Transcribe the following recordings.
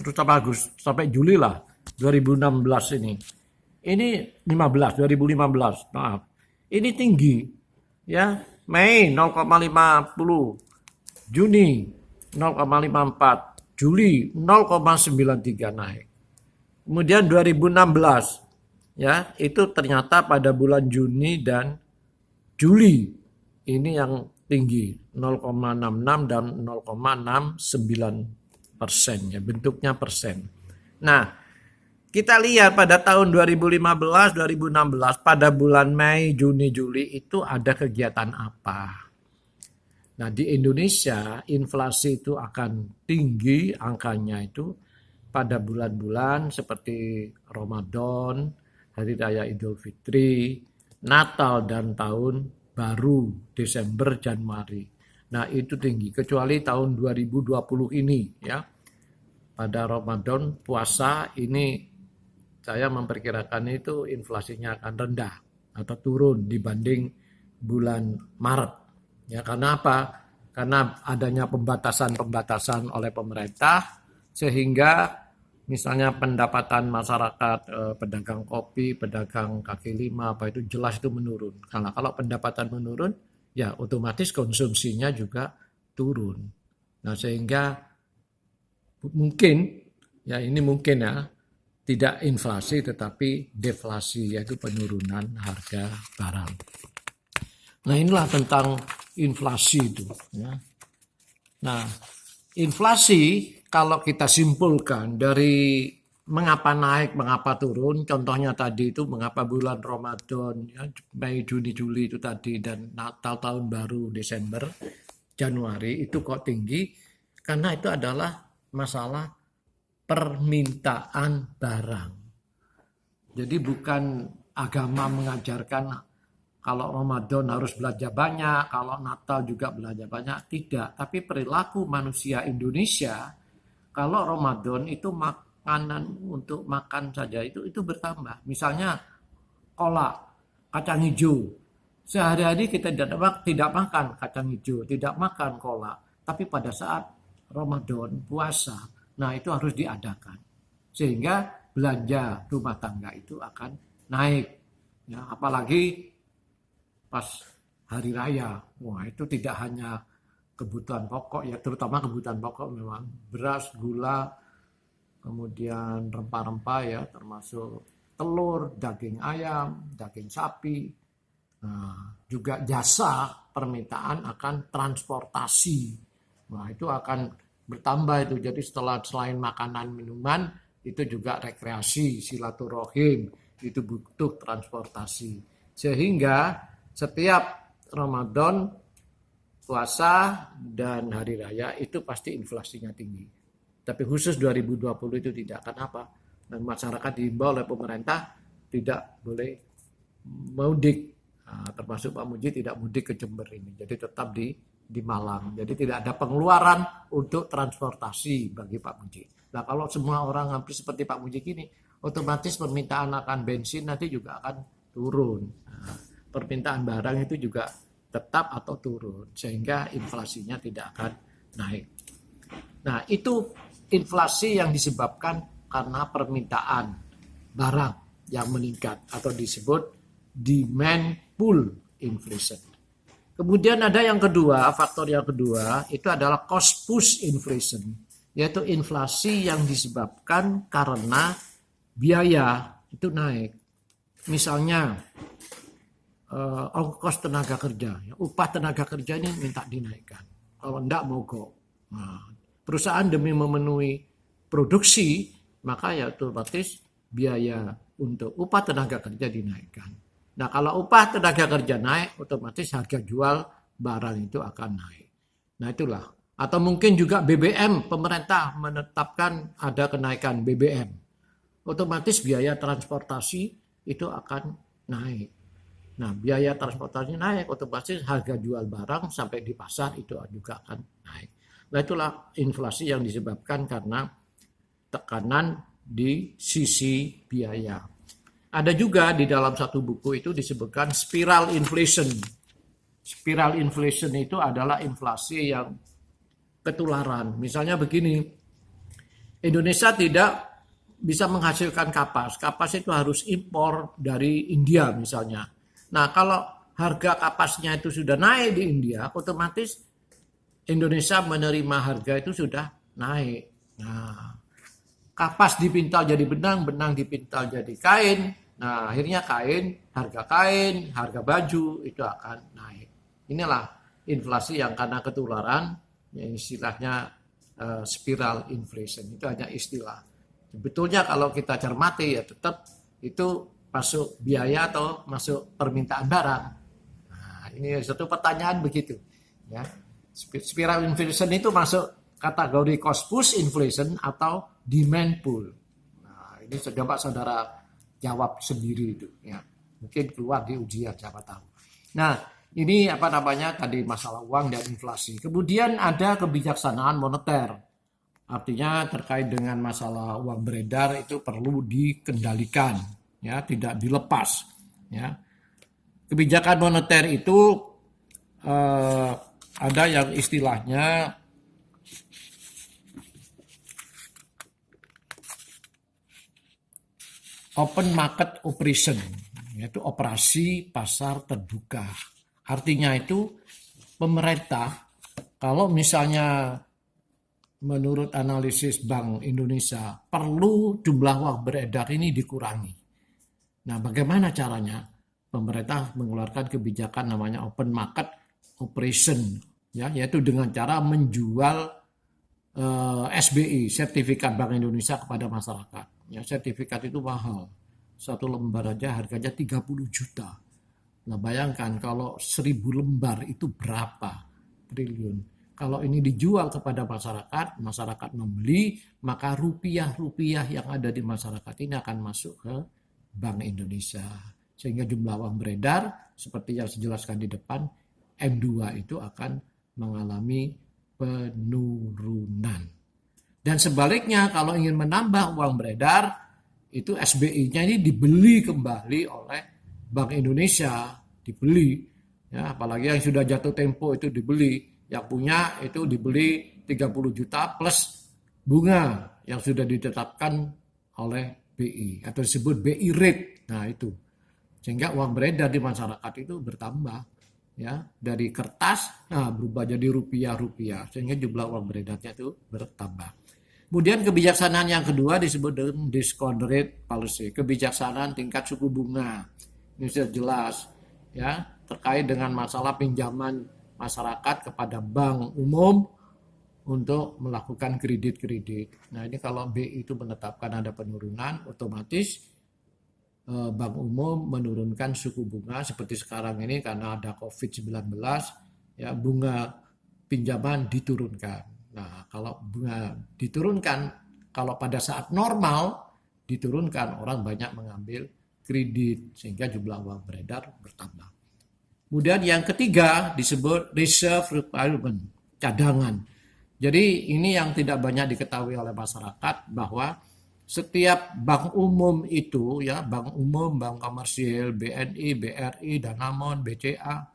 terutama Agustus sampai Juli lah 2016 ini. Ini 2015, maaf. Ini tinggi ya. Mei 0,50, Juni 0,54, Juli 0,93 naik. Kemudian 2016 ya, itu ternyata pada bulan Juni dan Juli ini yang tinggi 0,66 dan 0,69% ya, bentuknya persen. Nah, kita lihat pada tahun 2015, 2016 pada bulan Mei, Juni, Juli itu ada kegiatan apa? Nah, di Indonesia inflasi itu akan tinggi angkanya itu pada bulan-bulan seperti Ramadan, Hari Raya Idul Fitri, Natal dan Tahun Baru Desember, Januari. Nah, itu tinggi kecuali tahun 2020 ini ya. Pada Ramadan puasa ini saya memperkirakan itu inflasinya akan rendah atau turun dibanding bulan Maret. Ya, karena apa? Karena adanya pembatasan-pembatasan oleh pemerintah sehingga misalnya pendapatan masyarakat pedagang kopi, pedagang kaki lima apa itu jelas itu menurun. Karena kalau pendapatan menurun, ya otomatis konsumsinya juga turun. Nah, sehingga mungkin ya ini mungkin ya tidak inflasi tetapi deflasi, yaitu penurunan harga barang. Nah, inilah tentang inflasi itu ya. Nah, inflasi kalau kita simpulkan dari mengapa naik, mengapa turun, contohnya tadi itu mengapa bulan Ramadan ya, Mei, Juni, Juli itu tadi, dan Natal, Tahun Baru Desember, Januari itu kok tinggi, karena itu adalah masalah permintaan barang. Jadi bukan agama mengajarkan kalau Ramadan harus belanja banyak, kalau Natal juga belanja banyak, tidak. Tapi perilaku manusia Indonesia, kalau Ramadan itu makanan untuk makan saja itu bertambah. Misalnya kolak, kacang hijau. Sehari-hari kita tidak makan kacang hijau, tidak makan kolak. Tapi pada saat Ramadan, puasa, nah itu harus diadakan. Sehingga belanja rumah tangga itu akan naik. Ya, apalagi pas hari raya. Wah, itu tidak hanya kebutuhan pokok ya, terutama kebutuhan pokok memang beras, gula, kemudian rempah-rempah ya, termasuk telur, daging ayam, daging sapi. Nah, juga jasa permintaan akan transportasi. Nah, itu akan bertambah itu. Jadi selain makanan minuman itu juga rekreasi, silaturahim, itu butuh transportasi. Sehingga setiap Ramadan, puasa dan hari raya itu pasti inflasinya tinggi. Tapi khusus 2020 itu tidak. Kenapa? Dan masyarakat diimbau oleh pemerintah tidak boleh mudik. Nah, termasuk Pak Muji tidak mudik ke Jember ini. Jadi tetap di Malang. Jadi tidak ada pengeluaran untuk transportasi bagi Pak Muji. Nah, kalau semua orang hampir seperti Pak Muji gini, otomatis permintaan akan bensin nanti juga akan turun. Nah, permintaan barang itu juga tetap atau turun, sehingga inflasinya tidak akan naik. Nah, itu inflasi yang disebabkan karena permintaan barang yang meningkat atau disebut demand pull inflation. Kemudian ada yang kedua, faktor yang kedua itu adalah cost push inflation, yaitu inflasi yang disebabkan karena biaya itu naik. Misalnya ongkos tenaga kerja, upah tenaga kerja ini minta dinaikkan. Kalau enggak mogok. Nah, perusahaan demi memenuhi produksi, maka ya otomatis biaya untuk upah tenaga kerja dinaikkan. Nah, kalau upah tenaga kerja naik, otomatis harga jual barang itu akan naik. Nah, itulah. Atau mungkin juga BBM, pemerintah menetapkan ada kenaikan BBM. Otomatis biaya transportasi itu akan naik. Nah, biaya transportasi naik, otomatis harga jual barang sampai di pasar itu juga akan naik. Nah, itulah inflasi yang disebabkan karena tekanan di sisi biaya. Ada juga di dalam satu buku itu disebutkan spiral inflation. Spiral inflation itu adalah inflasi yang ketularan. Misalnya begini, Indonesia tidak bisa menghasilkan kapas. Kapas itu harus impor dari India misalnya. Nah, kalau harga kapasnya itu sudah naik di India, otomatis Indonesia menerima harga itu sudah naik. Nah, kapas dipintal jadi benang, benang dipintal jadi kain. Nah, akhirnya kain, harga baju itu akan naik. Inilah inflasi yang karena ketularan, yang istilahnya spiral inflation. Itu hanya istilah. Sebetulnya kalau kita cermati ya tetap itu masuk biaya atau masuk permintaan barang. Nah, ini satu pertanyaan begitu. Ya, spiral inflation itu masuk kategori cost push inflation atau demand pull. Nah, ini coba saudara jawab sendiri itu. Ya, mungkin keluar di ujian siapa tahu. Nah, ini apa namanya tadi masalah uang dan inflasi. Kemudian ada kebijaksanaan moneter. Artinya terkait dengan masalah uang beredar itu perlu dikendalikan, ya, tidak dilepas. Ya. Kebijakan moneter itu ada yang istilahnya open market operation, yaitu operasi pasar terbuka. Artinya itu pemerintah kalau misalnya menurut analisis Bank Indonesia perlu jumlah uang beredar ini dikurangi. Nah, bagaimana caranya? Pemerintah mengeluarkan kebijakan namanya open market operation, ya, yaitu dengan cara menjual SBI, sertifikat Bank Indonesia kepada masyarakat. Ya, sertifikat itu mahal. Satu lembar aja harganya 30 juta. Nah, bayangkan kalau 1000 lembar itu berapa triliun. Kalau ini dijual kepada masyarakat, masyarakat membeli, maka rupiah-rupiah yang ada di masyarakat ini akan masuk ke Bank Indonesia. Sehingga jumlah uang beredar, seperti yang saya jelaskan di depan, M2 itu akan mengalami penurunan. Dan sebaliknya, kalau ingin menambah uang beredar, itu SBI-nya ini dibeli kembali oleh Bank Indonesia, dibeli. Ya, apalagi yang sudah jatuh tempo itu dibeli. Yang punya itu dibeli 30 juta plus bunga yang sudah ditetapkan oleh BI atau disebut BI rate. Nah, itu. Sehingga uang beredar di masyarakat itu bertambah, ya, dari kertas berubah jadi rupiah-rupiah sehingga jumlah uang beredarnya itu bertambah. Kemudian kebijaksanaan yang kedua disebut dengan discount rate policy, kebijaksanaan tingkat suku bunga. Ini sudah jelas, ya, terkait dengan masalah pinjaman masyarakat kepada bank umum untuk melakukan kredit-kredit. Nah, ini kalau BI itu menetapkan ada penurunan, otomatis bank umum menurunkan suku bunga seperti sekarang ini karena ada COVID-19, ya, bunga pinjaman diturunkan. Nah, kalau bunga diturunkan, kalau pada saat normal diturunkan, orang banyak mengambil kredit sehingga jumlah uang beredar bertambah. Kemudian yang ketiga disebut reserve requirement, cadangan. Jadi ini yang tidak banyak diketahui oleh masyarakat bahwa setiap bank umum itu, ya, bank umum, bank komersial, BNI, BRI, Danamon, BCA,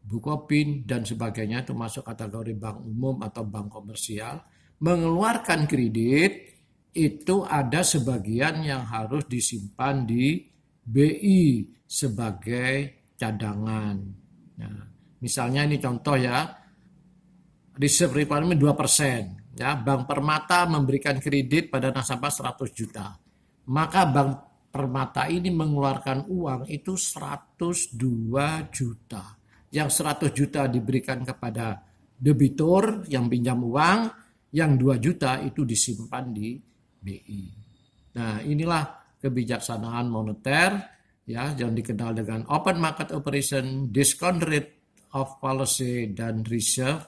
Bukopin dan sebagainya itu masuk kategori bank umum atau bank komersial, mengeluarkan kredit itu ada sebagian yang harus disimpan di BI sebagai cadangan. Nah, misalnya ini contoh ya, reserve requirement 2%. Ya, Bank Permata memberikan kredit pada nasabah 100 juta. Maka Bank Permata ini mengeluarkan uang itu 102 juta. Yang 100 juta diberikan kepada debitur yang pinjam uang, yang 2 juta itu disimpan di BI. Nah, inilah kebijaksanaan moneter, ya, yang dikenal dengan open market operation, discount rate of policy, dan reserve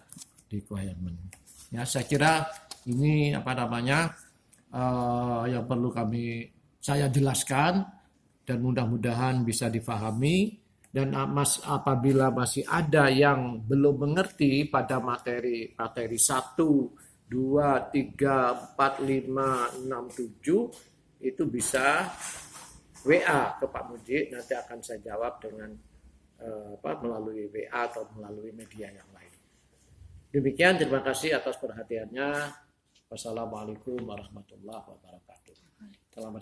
requirement. Ya, saya kira ini apa namanya yang perlu saya jelaskan dan mudah-mudahan bisa difahami. Dan apabila masih ada yang belum mengerti pada materi 1, 2, 3, 4, 5, 6, 7 itu bisa WA ke Pak Mujib, nanti akan saya jawab dengan melalui WA atau melalui media yang lain. Demikian, terima kasih atas perhatiannya. Wassalamualaikum warahmatullahi wabarakatuh. Selamat